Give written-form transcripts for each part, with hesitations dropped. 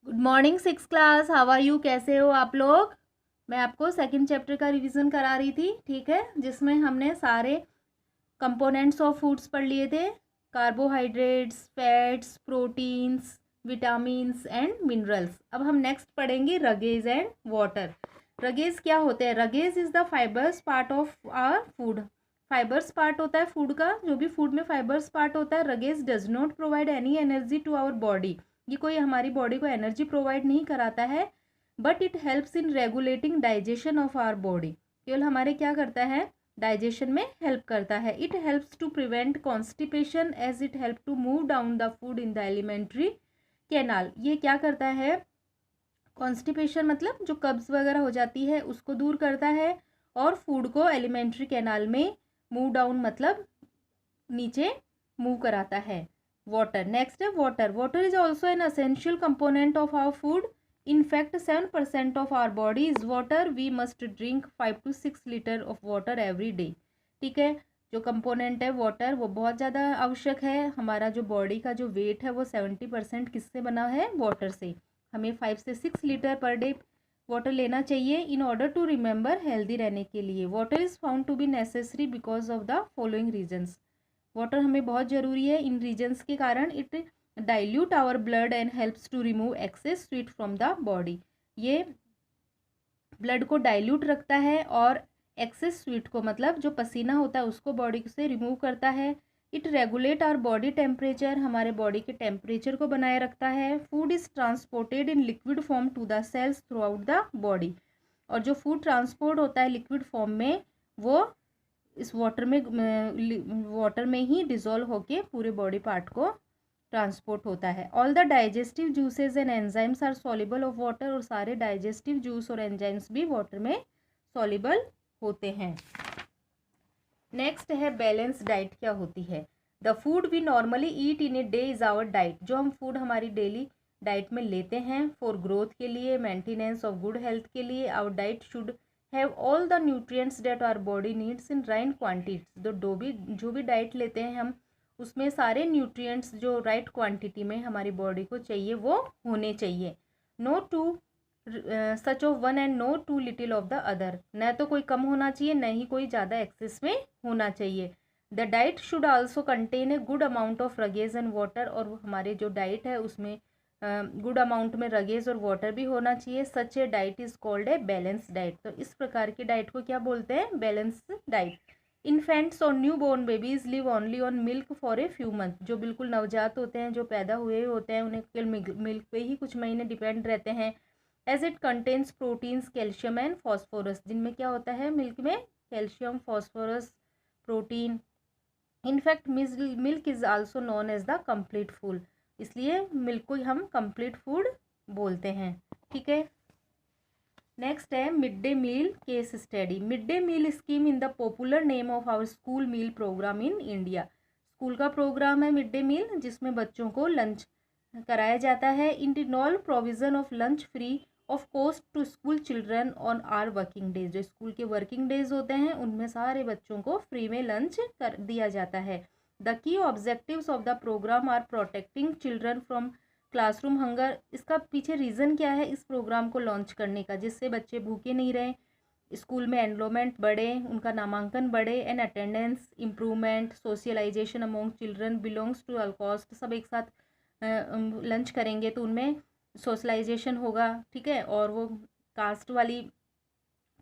Good morning six class, how are you? कैसे हो आप लोग? मैं आपको सेकंड चैप्टर का रिवीजन करा रही थी, ठीक है, जिसमें हमने सारे कंपोनेंट्स ऑफ फूड्स पढ़ लिए थे। Carbohydrates, fats, proteins, vitamins and minerals. अब हम नेक्स्ट पढ़ेंगे रगेज एंड वाटर। रगेज क्या होते हैं? Roughage is the fibres part of our food. Fibres part होता है फूड का, जो भी फूड में फाइबर्स पार्ट होता है। Roughage does not provide any energy to our body. ये कोई हमारी बॉडी को एनर्जी प्रोवाइड नहीं कराता है, but it helps in regulating digestion of our body. केवल हमारे क्या करता है? डाइजेशन में हेल्प करता है। It helps to prevent constipation as it help to move down the food in the alimentary canal. ये क्या करता है? कॉन्स्टिपेशन मतलब जो कब्ज वगैरह हो जाती है उसको दूर करता है, और फूड को एलिमेंट्री कैनाल में मूव डाउन मतलब नीचे मूव कराता है। वाटर नेक्स्ट है। Water water is also an essential component of our food. In fact, 7% of our body is water. We must drink 5 to 6 litre of water every day. ठीक है, जो component है water वो बहुत ज़्यादा आवश्यक है। हमारा जो बॉडी का जो वेट है वो 70% किससे बना है? वाटर से। हमें 5 से 6 लीटर पर डे वाटर लेना चाहिए in order to remember healthy रहने के लिए। Water is found to be necessary because of the following reasons. Water हमें बहुत ज़रूरी है इन रीजन्स के कारण। It dilute our blood and helps to remove excess sweet from the body. ये ब्लड को डाइल्यूट रखता है और एक्सेस स्वीट को मतलब जो पसीना होता है उसको बॉडी से रिमूव करता है। It regulate our body temperature, हमारे बॉडी के टेम्परेचर को बनाए रखता है। Food is transported in liquid form to the cells throughout the body. और जो फूड ट्रांसपोर्ट होता है लिक्विड फॉर्म में, वो इस वाटर में ही डिजोल्व होके पूरे बॉडी पार्ट को ट्रांसपोर्ट होता है। All the digestive juices and enzymes are soluble of water. और सारे डाइजेस्टिव जूस और एंजाइम्स भी वाटर में सॉल्युबल होते हैं। नेक्स्ट है बैलेंस डाइट क्या होती है? The food we normally eat in a day is our diet. जो हम फूड हमारी डेली डाइट में लेते हैं फॉर ग्रोथ के लिए, मेंटेनेंस ऑफ गुड हेल्थ के लिए, our diet should have all the nutrients that our body needs in right quantities. जो भी डाइट लेते हैं हम, उसमें सारे न्यूट्रिएंट्स जो राइट क्वांटिटी में हमारी बॉडी को चाहिए वो होने चाहिए। No too such of one and no too little of the other. न तो कोई कम होना चाहिए, न ही कोई ज़्यादा एक्सेस में होना चाहिए। The diet should also contain a good amount of roughage and water. और हमारे जो डाइट है उसमें गुड अमाउंट में रगेज और वाटर भी होना चाहिए। Such a diet is called a balance diet. तो इस प्रकार की डाइट को क्या बोलते हैं? Balance diet. इन्फेंट्स और newborn babies live only on milk for a few month. जो बिल्कुल नवजात होते हैं, जो पैदा हुए होते हैं, उन्हें केवल मिल्क पे ही कुछ महीने डिपेंड रहते हैं। As it contains proteins, calcium and phosphorus. जिनमें क्या होता है? मिल्क में calcium, phosphorus, protein. In fact milk is also known as the complete food. इसलिए मिल्क को हम कंप्लीट फूड बोलते हैं। ठीक है, नेक्स्ट है mid day meal case study. Mid day meal scheme in the popular name of our school meal programme in India. School का programme है मिड डे मील, जिसमें बच्चों को लंच कराया जाता है। In involve provision of lunch free of cost to school children on are working days. जो school के वर्किंग डेज होते हैं उनमें सारे बच्चों को फ्री में लंच कर दिया जाता है। The key objectives of the programme are protecting children from classroom hunger. इसका पीछे रीज़न क्या है इस प्रोग्राम को लॉन्च करने का? जिससे बच्चे भूखे नहीं रहें, स्कूल में एनरोलमेंट बढ़े, उनका नामांकन बढ़े, and attendance improvement, socialisation among children belongs to all caste. सब एक साथ लंच करेंगे तो उनमें सोशलाइजेशन होगा, ठीक है, और वो कास्ट वाली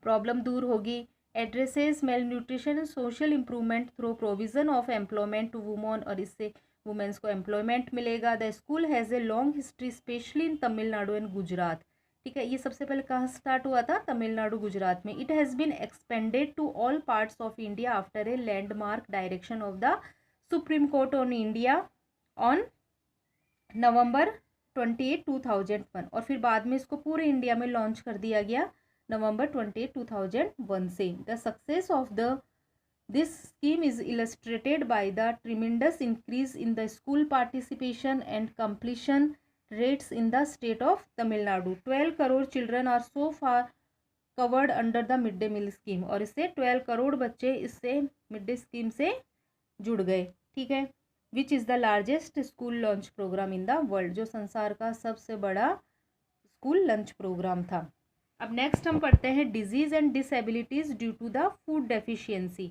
प्रॉब्लम दूर होगी। Addresses malnutrition and social improvement through provision of employment to women. और इससे वुमेन्स को एम्प्लॉयमेंट मिलेगा। The school has a long history specially in Tamil Nadu and Gujarat. ठीक है, ये सबसे पहले कहाँ स्टार्ट हुआ था? तमिलनाडु, गुजरात में। It has been expanded to all parts of India after a landmark direction of the supreme court on India on November 28, 2001। और फिर बाद में इसको पूरे इंडिया में लॉन्च कर दिया गया नवंबर 28, 2001 से। The success of this scheme is illustrated by the tremendous increase in the school participation and completion rates in the state of Tamil Nadu. 12 crore children are so far covered under the mid day meal scheme. और इससे 12 करोड़ बच्चे इससे mid day scheme से जुड़ गए। ठीक है, which is the largest school lunch programme in the world. जो संसार का सबसे बड़ा स्कूल लंच प्रोग्राम था। अब नेक्स्ट हम पढ़ते हैं diseases and disabilities due to the food deficiency.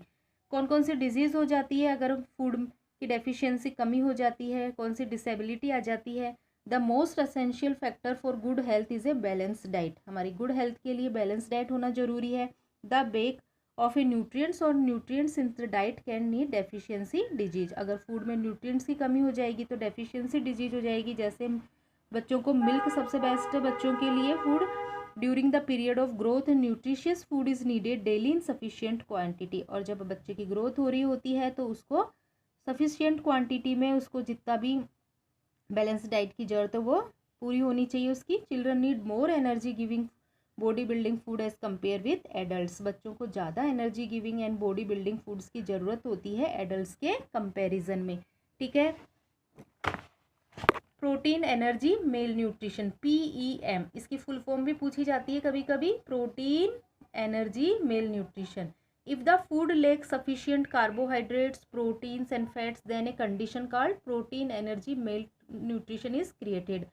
कौन कौन सी डिजीज़ हो जाती है अगर फूड की डेफिशिएंसी कमी हो जाती है, कौन सी डिसेबिलिटी आ जाती है। The most essential factor for good health is a balance diet. हमारी गुड हेल्थ के लिए बैलेंस डाइट होना जरूरी है। The back of a nutrients और nutrients in the diet can need deficiency disease. अगर फूड में न्यूट्रिएंट्स की कमी हो जाएगी तो डेफिशिएंसी डिजीज हो जाएगी। जैसे बच्चों को मिल्क सबसे बेस्ट है बच्चों के लिए food. During the period of growth nutritious food is needed daily in sufficient quantity. और जब बच्चे की ग्रोथ हो रही होती है तो उसको सफिशिएंट क्वांटिटी में उसको जितना भी बैलेंस डाइट की जरूरत है वो पूरी होनी चाहिए उसकी। Children need more energy giving body building food as compare with adults. बच्चों को ज़्यादा energy giving and body building foods की ज़रूरत होती है एडल्ट्स के कंपैरिजन में। ठीक है। Protein energy malnutrition PEM, इसकी फुल फॉर्म भी पूछी जाती है कभी कभी, protein energy malnutrition. If the food lack sufficient carbohydrates proteins and fats then a condition called protein energy malnutrition is created.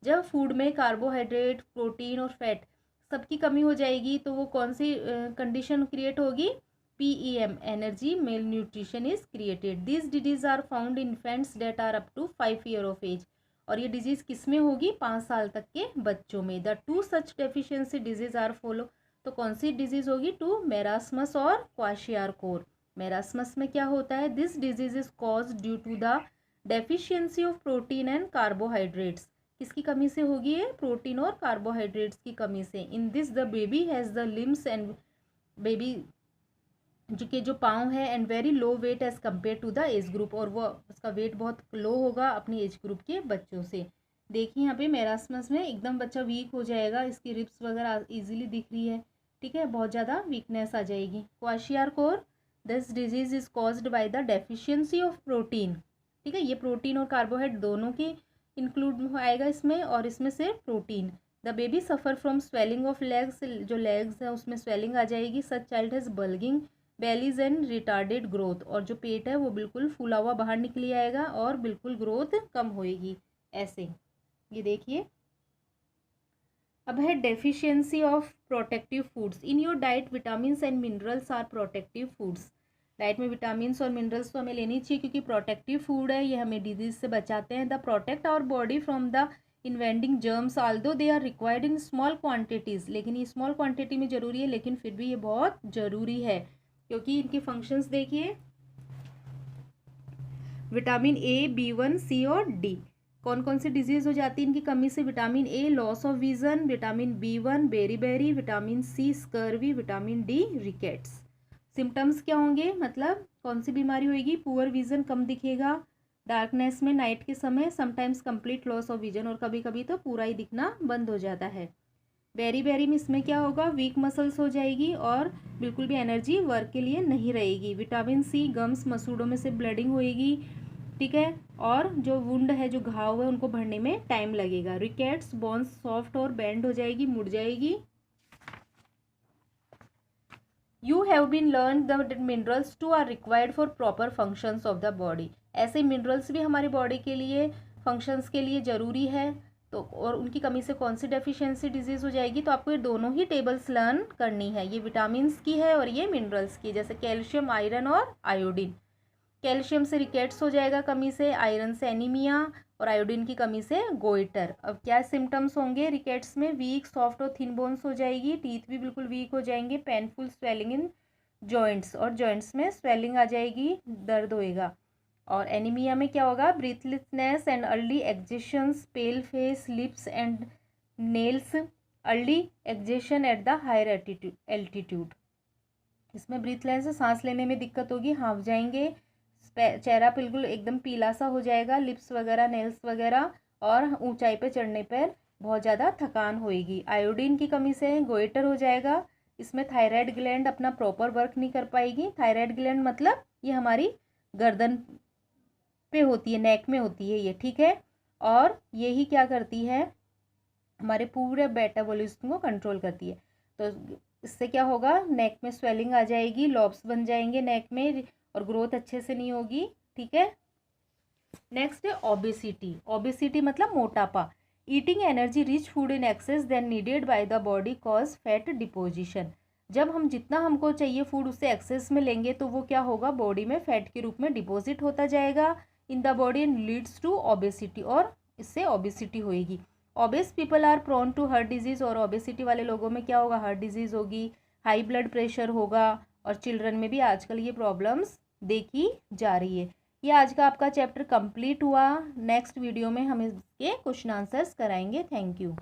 जब फूड में carbohydrate protein और फैट सबकी कमी हो जाएगी तो वो कौन सी कंडीशन क्रिएट होगी, PEM energy malnutrition is created. This disease are found in infants that are up to 5 year of age. और ये डिजीज किस में होगी, 5 साल तक के बच्चों में। The two such deficiency disease are follow, तो कौन सी डिजीज होगी, टू मेरास्मस और क्वाशियारकोर। मेरास्मस में क्या होता है, this disease is cause due to the deficiency of protein and carbohydrates. किसकी कमी से होगी ये, प्रोटीन और कार्बोहाइड्रेट्स की कमी से। In this the baby has the limbs and baby जो पाँव है and very low weight as compare to the age group, और वो उसका वेट बहुत लो होगा अपनी एज ग्रुप के बच्चों से। देखिए यहाँ पे मेरास्मस में एकदम बच्चा वीक हो जाएगा, इसकी रिप्स वगैरह इजीली दिख रही है। ठीक है, बहुत ज़्यादा वीकनेस आ जाएगी। Kwashiorkor, this disease is caused by the deficiency of protein. ठीक है, ये प्रोटीन और कार्बोहाइड्रेट दोनों की इंक्लूड आएगा इसमें, और इसमें से protein. The baby suffer from swelling of legs, जो लेग्स है उसमें स्वेलिंग आ जाएगी। Such child has bulging bellies and retarded growth, और जो पेट है वो बिल्कुल फूला हुआ बाहर निकली आएगा और बिल्कुल ग्रोथ कम होएगी। ऐसे ये देखिए। अब है deficiency of protective foods. In your diet vitamins and minerals are protective foods. Diet में विटामिन्स और मिनरल्स तो हमें लेनी चाहिए क्योंकि प्रोटेक्टिव फूड है, ये हमें डिजीज से बचाते हैं। They protect our body from the inventing germs although they are required in small quantities. लेकिन ये स्मॉल क्वांटिटी में ज़रूरी है, लेकिन फिर भी ये बहुत ज़रूरी है क्योंकि इनके फंक्शंस देखिए। विटामिन A, B1, C और D। कौन कौन सी डिजीज़ हो जाती है इनकी कमी से, vitamin A loss of vision, vitamin B1 beriberi, vitamin C scurvy, vitamin D rickets. Symptoms क्या होंगे, मतलब कौन सी बीमारी होगी, पुअर विजन कम दिखेगा, डार्कनेस में नाइट के समय, sometimes complete loss of vision, और कभी कभी तो पूरा ही दिखना बंद हो जाता है। बेरी में इसमें क्या होगा, वीक मसल्स हो जाएगी और बिल्कुल भी एनर्जी वर्क के लिए नहीं रहेगी। विटामिन C गम्स मसूड़ों में से ब्लडिंग होएगी। ठीक है, और जो वुंड है, जो घाव है, उनको भरने में टाइम लगेगा। रिकेट्स बोन्स सॉफ्ट और बेंड हो जाएगी, मुड़ जाएगी। You have been learn the minerals too are required for proper functions of the body. ऐसे मिनरल्स भी हमारी बॉडी के लिए फंक्शंस के लिए ज़रूरी है, तो और उनकी कमी से कौन सी डेफिशिएंसी डिजीज हो जाएगी, तो आपको ये दोनों ही टेबल्स लर्न करनी है। ये विटामिन्स की है और ये मिनरल्स की, जैसे कैल्शियम, आयरन और आयोडीन। कैल्शियम से रिकेट्स हो जाएगा कमी से, आयरन से एनीमिया, और आयोडीन की कमी से गोइटर। अब क्या सिम्टम्स होंगे रिकेट्स में, वीक सॉफ्ट और थिन बोन्स हो जाएगी, टीथ भी बिल्कुल वीक हो जाएंगे, पेनफुल स्वेलिंग इन जॉइंट्स, और जॉइंट्स में स्वेलिंग आ जाएगी, दर्द होएगा। और एनीमिया में क्या होगा, breathlessness and early exertions, pale face, lips and nails, early exertion at the higher altitude. इसमें ब्रीथलेस, सांस लेने में दिक्कत होगी, हाँफ जाएंगे, चेहरा बिल्कुल एकदम पीला सा हो जाएगा, लिप्स वगैरह, नेल्स वगैरह, और ऊंचाई पे चढ़ने पर बहुत ज़्यादा थकान होएगी। आयोडीन की कमी से गोइटर हो जाएगा। इसमें थायराइड ग्लैंड अपना प्रॉपर वर्क नहीं कर पाएगी। थायराइड ग्लैंड मतलब ये हमारी गर्दन पे होती है, नेक में होती है ये। ठीक है, और यही क्या करती है, हमारे पूरे मेटाबॉलिज्म को कंट्रोल करती है। तो इससे क्या होगा, नेक में स्वेलिंग आ जाएगी, लॉब्स बन जाएंगे नेक में, और ग्रोथ अच्छे से नहीं होगी। ठीक है, नेक्स्ट है ओबेसिटी। ओबेसिटी मतलब मोटापा। Eating energy rich food in excess than needed by the body cause fat deposition. जब हम जितना हमको चाहिए फूड उससे एक्सेस में लेंगे तो वो क्या होगा, बॉडी में फैट के रूप में डिपॉजिट होता जाएगा in the body and leads to obesity, और इससे ओबेसिटी होएगी। Obese people are prone to heart disease, और ओबेसिटी वाले लोगों में क्या होगा, हार्ट डिजीज़ होगी, हाई ब्लड प्रेशर होगा, और चिल्ड्रन में भी आजकल ये प्रॉब्लम्स देखी जा रही है। ये आज का आपका चैप्टर कंप्लीट हुआ। नेक्स्ट वीडियो में हम इसके क्वेश्चन आंसर्स कराएंगे। Thank you.